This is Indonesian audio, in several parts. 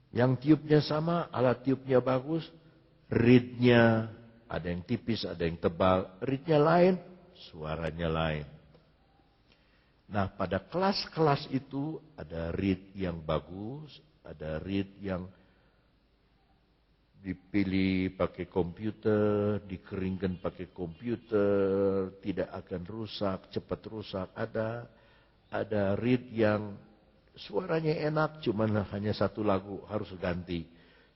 Yang tiupnya sama, alat tiupnya bagus, reednya ada yang tipis, ada yang tebal, reednya lain, suaranya lain. Nah, pada kelas-kelas itu ada reed yang bagus, ada reed yang dipilih pakai komputer, dikeringkan pakai komputer, tidak akan rusak, cepat rusak. Ada reed yang suaranya enak, cuman hanya satu lagu harus ganti.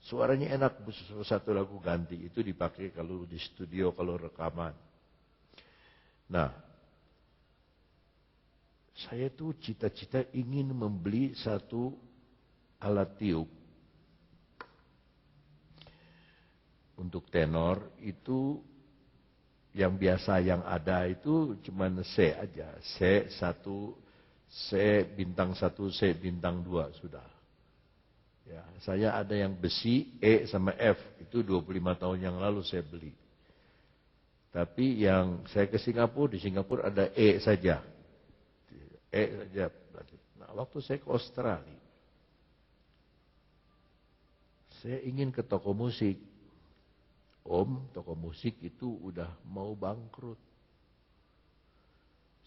Suaranya enak, satu lagu ganti. Itu dipakai kalau di studio, kalau rekaman. Nah, saya tuh cita-cita ingin membeli satu alat tiup. Untuk tenor itu yang biasa yang ada itu cuman C aja. C1, C bintang 1, C bintang 2 sudah. Ya, saya ada yang besi E sama F, itu 25 tahun yang lalu saya beli. Tapi yang saya ke Singapura, di Singapura ada E saja. E saja. Nah, waktu saya ke Australia, saya ingin ke toko musik. Om, toko musik itu udah mau bangkrut.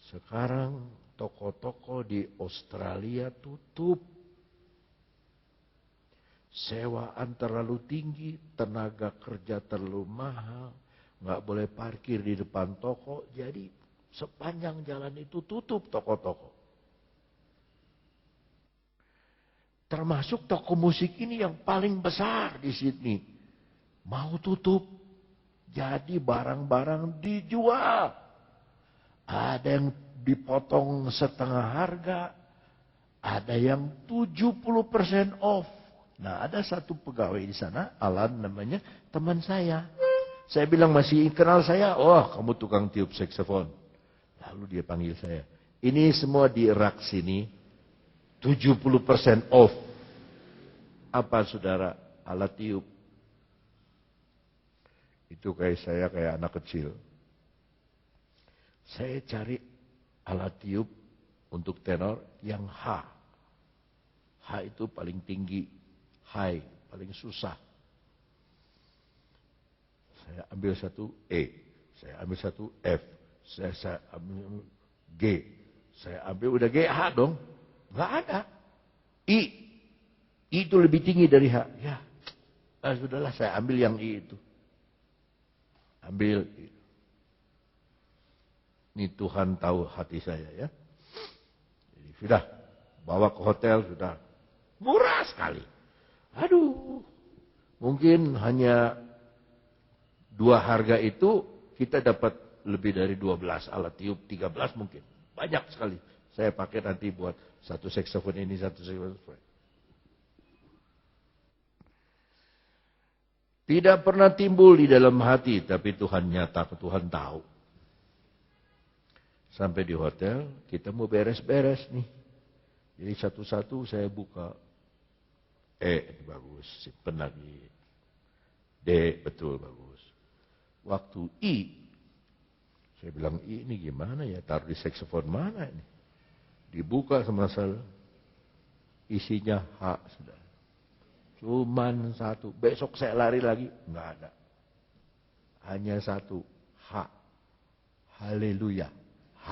Sekarang toko-toko di Australia tutup. Sewaan terlalu tinggi, tenaga kerja terlalu mahal, nggak boleh parkir di depan toko, jadi sepanjang jalan itu tutup toko-toko. Termasuk toko musik ini yang paling besar di Sydney. Mau tutup. Jadi barang-barang dijual. Ada yang dipotong setengah harga. Ada yang 70% off. Nah, ada satu pegawai di sana, Alan namanya, teman saya. Saya bilang, masih kenal saya? Oh, kamu tukang tiup saksofon. Lalu dia panggil saya. Ini semua di rak sini, 70% off. Apa saudara? Alat tiup. Itu kayak saya, kayak anak kecil. Saya cari alat tiup untuk tenor yang H. H itu paling tinggi. High, paling susah. Saya ambil satu E. Saya ambil satu F. Saya ambil G. Saya ambil udah G, H dong. Nggak ada. I. I itu lebih tinggi dari H. Ya, sudahlah saya ambil yang I itu. Ambil. Ini Tuhan tahu hati saya ya. Jadi, sudah. Bawa ke hotel, sudah. Murah sekali. Aduh. Mungkin hanya 2 harga itu kita dapat lebih dari 12 alat tiup, 13 mungkin. Banyak sekali. Saya pakai nanti buat satu saksofon ini, satu saksofon. Tidak pernah timbul di dalam hati, tapi Tuhan nyata, Tuhan tahu. Sampai di hotel, kita mau beres-beres nih. Jadi satu-satu saya buka. E, bagus, simpen lagi. D, betul, bagus. Waktu I, saya bilang, I ini gimana ya, taruh di saksofon mana ini? Dibuka sama saya, isinya H sudah. Cuman satu. Besok saya lari lagi. Enggak ada. Hanya satu. H. Haleluya. H.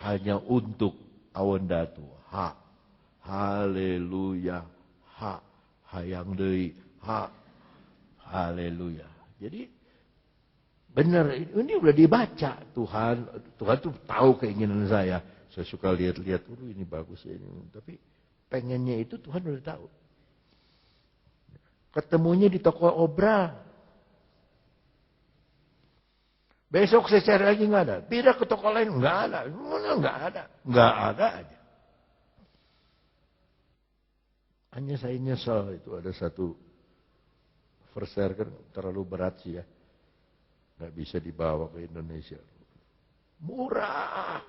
Hanya untuk awan datu. H. Haleluya. H. Hayang deui. H. Haleluya. Jadi benar. Ini udah dibaca. Tuhan tuh tahu keinginan saya. Saya suka lihat-lihat. Ini bagus ini. Tapi pengennya itu Tuhan udah tahu. Ketemunya di toko obral. Besok saya cari lagi nggak ada. Pindah ke toko lain nggak ada. Nggak ada aja. Hanya saya nyesal itu ada satu Versailles kan terlalu berat sih ya. Nggak bisa dibawa ke Indonesia. Murah.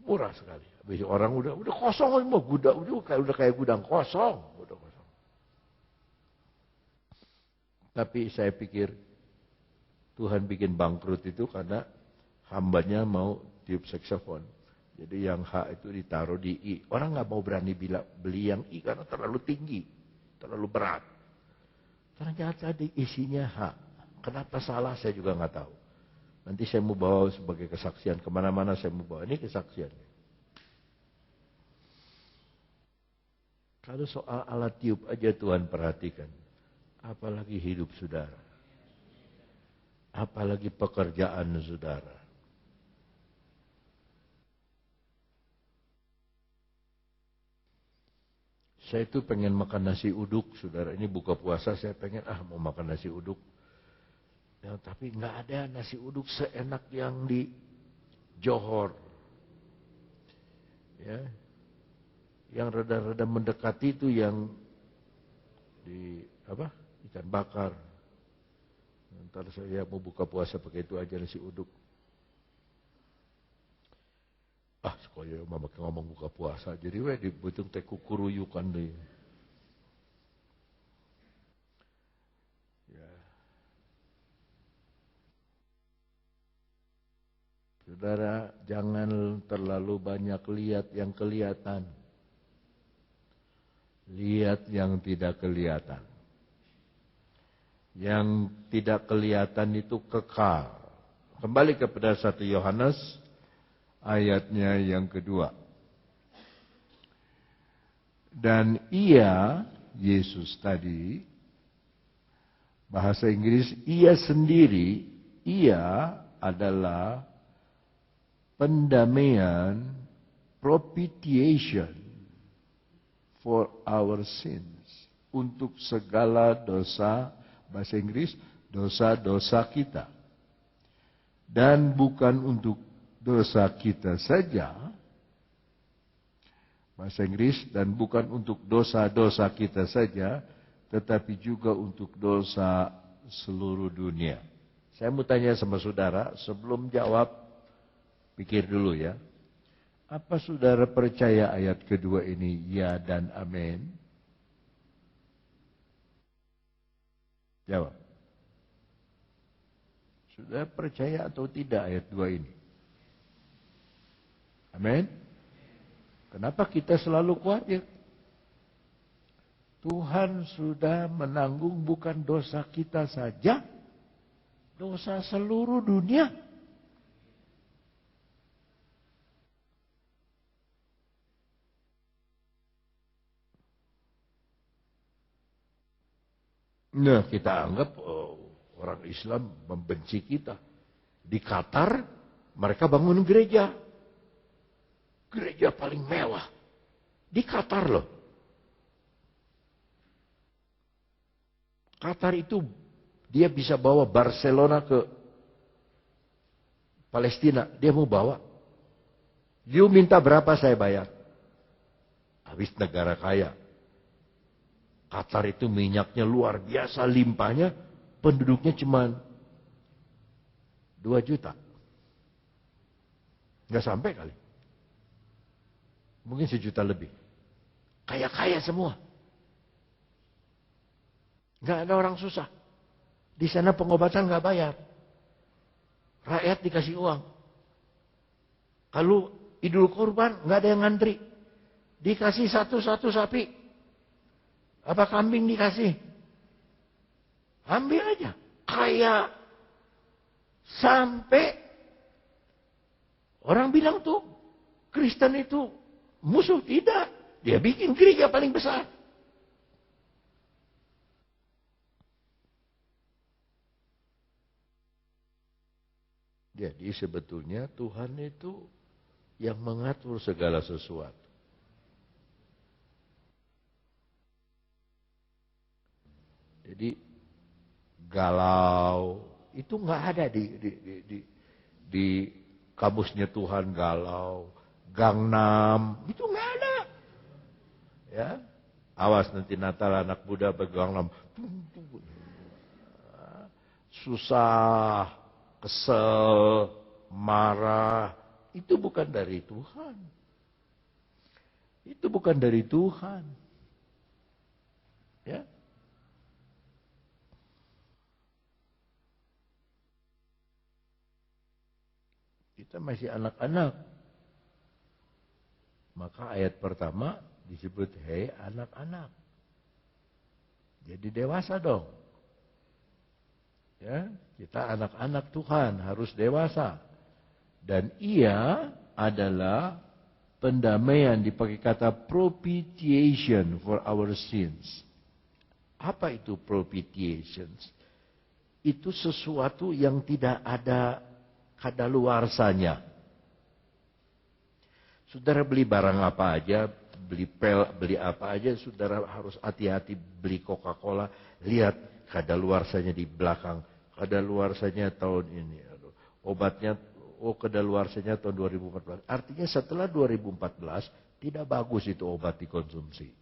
Murah sekali. Habis orang udah kosong semua, udah kayak gudang kosong, udah kosong. Tapi saya pikir Tuhan bikin bangkrut itu karena hambanya mau tiup saksofon. Jadi yang H itu ditaruh di I. Orang nggak mau berani beli yang I karena terlalu tinggi, terlalu berat. Ternyata di isinya H. Kenapa salah saya juga nggak tahu. Nanti saya mau bawa sebagai kesaksian. Kemana-mana saya mau bawa. Ini kesaksiannya. Kalau soal alat tiup aja Tuhan perhatikan. Apalagi hidup saudara. Apalagi pekerjaan saudara. Saya itu pengen makan nasi uduk, saudara. Ini buka puasa, saya pengen mau makan nasi uduk. Ya, tapi nggak ada nasi uduk seenak yang di Johor. Ya, yang rada-rada mendekati itu yang di ikan bakar. Ntar saya mau buka puasa pakai itu aja nasi uduk. Sekolah mama ngomong buka puasa. Jadi dibutuh teh kukuruyukan deh. Ya. Saudara, jangan terlalu banyak lihat yang kelihatan. Lihat yang tidak kelihatan. Yang tidak kelihatan itu kekal. Kembali kepada 1 Yohanes ayatnya yang kedua. Dan ia, Yesus tadi, bahasa Inggris, ia sendiri, ia adalah pendamaian, propitiation for our sins. Untuk segala dosa, bahasa Inggris, dosa-dosa kita. Dan bukan untuk dosa kita saja, bahasa Inggris, dan bukan untuk dosa-dosa kita saja, tetapi juga untuk dosa seluruh dunia. Saya mau tanya sama saudara, sebelum jawab, pikir dulu ya. Apa saudara percaya ayat kedua ini, ya dan amin? Jawab. Saudara percaya atau tidak ayat 2 ini? Amin. Kenapa kita selalu khawatir? Tuhan sudah menanggung bukan dosa kita saja, dosa seluruh dunia. Nah, kita anggap orang Islam membenci kita. Di Qatar, mereka bangun gereja. Gereja paling mewah. Di Qatar loh. Qatar itu dia bisa bawa Barcelona ke Palestina. Dia mau bawa. You minta berapa saya bayar. Habis negara kaya. Qatar itu minyaknya luar biasa limpahnya. Penduduknya cuma 2 juta. Nggak sampai kali. Mungkin 1 juta lebih. Kaya-kaya semua. Nggak ada orang susah. Di sana pengobatan nggak bayar. Rakyat dikasih uang. Kalau Idul Kurban nggak ada yang ngantri. Dikasih satu-satu sapi. Apa kambing dikasih. Ambil aja. Kayak sampai orang bilang tuh Kristen itu musuh. Tidak. Dia bikin gereja paling besar. Jadi sebetulnya Tuhan itu yang mengatur segala sesuatu. Jadi galau itu nggak ada di kamusnya Tuhan. Galau, Gangnam itu nggak ada. Ya, awas nanti Natal anak muda bergangnam. Susah, kesel, marah. Itu bukan dari Tuhan. Itu bukan dari Tuhan. Ya. Kita masih anak-anak. Maka ayat pertama disebut, hei anak-anak. Jadi dewasa dong. Ya, kita anak-anak Tuhan, harus dewasa. Dan ia adalah pendamaian, dipakai kata propitiation for our sins. Apa itu propitiation? Itu sesuatu yang tidak ada kadaluarsanya. Saudara beli barang apa aja, beli apa aja, saudara harus hati-hati. Beli Coca-Cola, lihat kadaluarsanya di belakang. Kadaluarsanya tahun ini. Obatnya, kadaluarsanya tahun 2014. Artinya setelah 2014, tidak bagus itu obat dikonsumsi.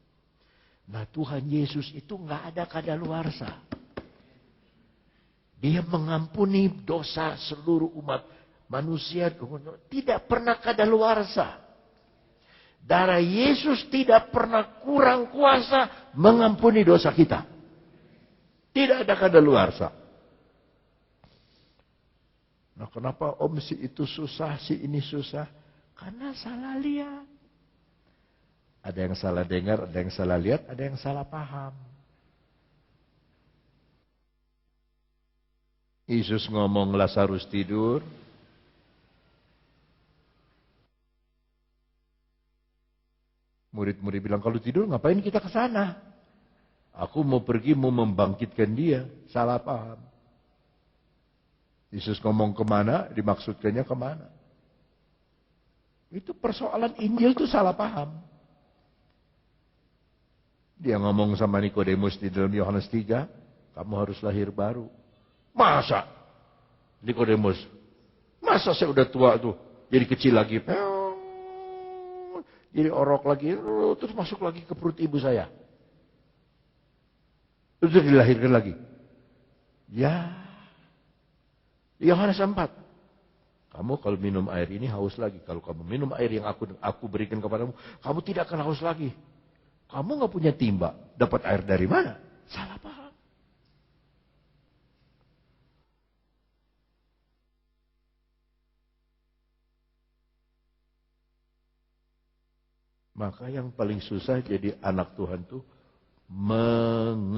Nah, Tuhan Yesus itu nggak ada kadaluarsa. Dia mengampuni dosa seluruh umat manusia. Tidak pernah kadaluarsa. Darah Yesus tidak pernah kurang kuasa mengampuni dosa kita. Tidak ada kadaluarsa. Nah, kenapa om si itu susah, si ini susah? Karena salah lihat. Ada yang salah dengar, ada yang salah lihat, ada yang salah paham. Yesus ngomong Lazarus tidur. Murid-murid bilang, kalau tidur ngapain kita ke sana? Aku mau pergi, mau membangkitkan dia. Salah paham. Yesus ngomong kemana, dimaksudkannya kemana. Itu persoalan Injil itu salah paham. Dia ngomong sama Nikodemus di dalam Yohanes 3, kamu harus lahir baru. Masa? Nikodemus, masa saya udah tua tuh, jadi kecil lagi. Jadi orok lagi, terus masuk lagi ke perut ibu saya. Terus dilahirkan lagi. Ya. Yohanes 4. Kamu kalau minum air ini haus lagi. Kalau kamu minum air yang aku berikan kepadamu, kamu tidak akan haus lagi. Kamu nggak punya timba, dapat air dari mana? Salah paham. Maka yang paling susah jadi anak Tuhan tuh mengerti.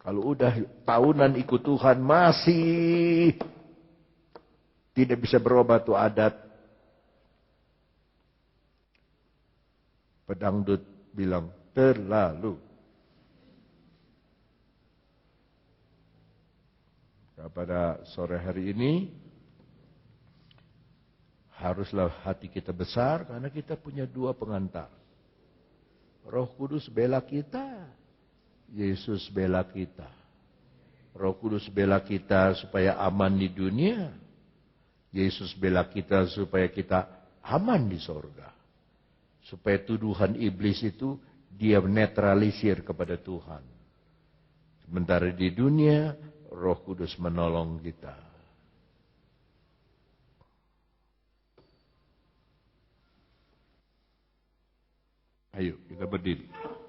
Kalau udah tahunan ikut Tuhan masih tidak bisa berubah tuh adat. Pedangdut bilang terlalu. Nah, pada sore hari ini haruslah hati kita besar karena kita punya dua pengantar. Roh Kudus bela kita, Yesus bela kita. Roh Kudus bela kita supaya aman di dunia. Yesus bela kita supaya kita aman di sorga. Supaya tuduhan iblis itu dia netralisir kepada Tuhan. Sementara di dunia, Roh Kudus menolong kita. Ayo kita berdiri.